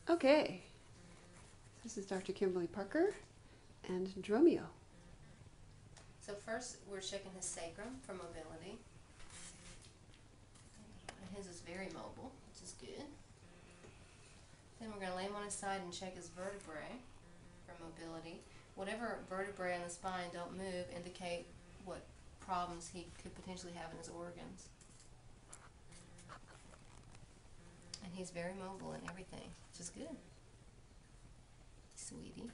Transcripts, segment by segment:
Okay, this is Dr. Kimberly Parker and Dromio. So first we're checking his sacrum for mobility. And his is very mobile, which is good. Then we're going to lay him on his side and check his vertebrae for mobility. Whatever vertebrae on the spine don't move indicate what problems he could potentially have in his organs. And he's very mobile in everything, which is good. Sweetie.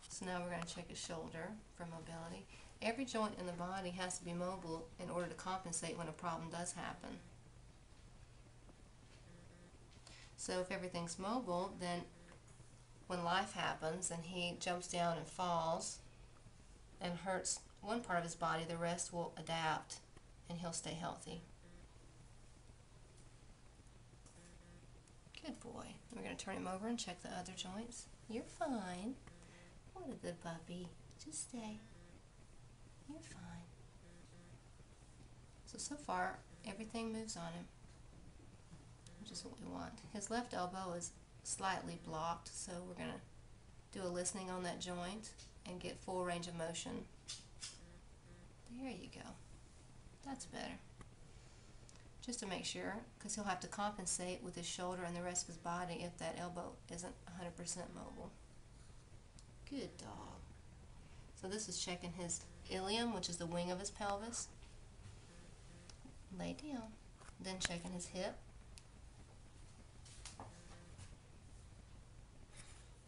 So now we're going to check his shoulder for mobility. Every joint in the body has to be mobile in order to compensate when a problem does happen. So if everything's mobile, then when life happens and he jumps down and falls and hurts one part of his body, the rest will adapt and he'll stay healthy. Good boy. We're going to turn him over and check the other joints. You're fine. What a good puppy. Just stay. You're fine. So far, everything moves on him, which is what we want. His left elbow is slightly blocked, so we're going to do a listening on that joint and get full range of motion. There you go. That's better. Just to make sure, because he'll have to compensate with his shoulder and the rest of his body if that elbow isn't 100% mobile. Good dog. So this is checking his ilium, which is the wing of his pelvis. Lay down. Then checking his hip.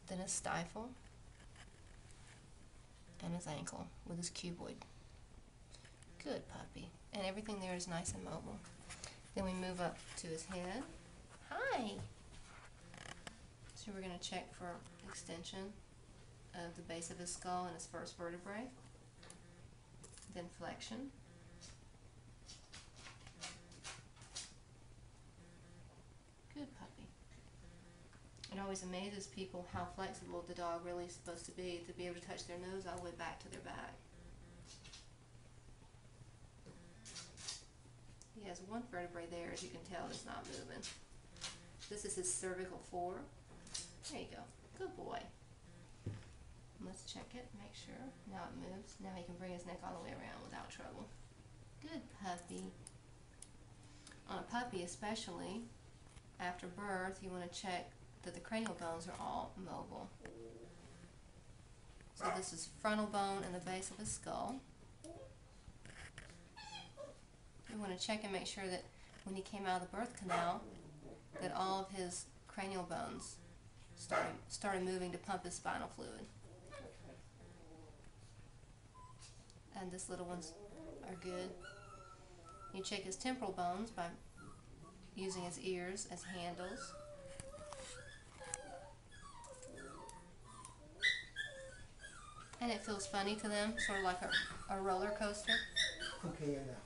Then his stifle. And his ankle with his cuboid. Good puppy. And everything there is nice and mobile. Then we move up to his head. Hi! So we're going to check for extension of the base of his skull and his first vertebrae. Then flexion. Good puppy. It always amazes people how flexible the dog really is supposed to be able to touch their nose all the way back to their back. He has one vertebrae there, as you can tell, that's not moving. This is his cervical fore. There you go. Good boy. Let's check it, make sure. Now it moves. Now he can bring his neck all the way around without trouble. Good puppy. On a puppy especially, after birth, you want to check that the cranial bones are all mobile. So this is frontal bone and the base of his skull. You want to check and make sure that when he came out of the birth canal, that all of his cranial bones started moving to pump his spinal fluid. And this little ones are good. You check his temporal bones by using his ears as handles. And it feels funny to them, sort of like a roller coaster. Okay, enough.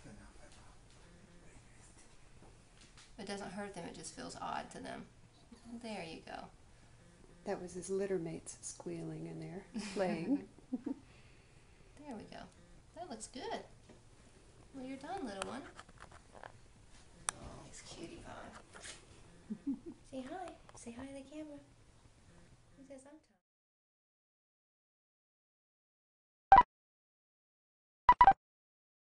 It doesn't hurt them, it just feels odd to them. There you go. That was his litter mates squealing in there, playing. There we go. That looks good. Well, you're done, little one. Oh, he's cutie pie. Say hi. Say hi to the camera. He says hi.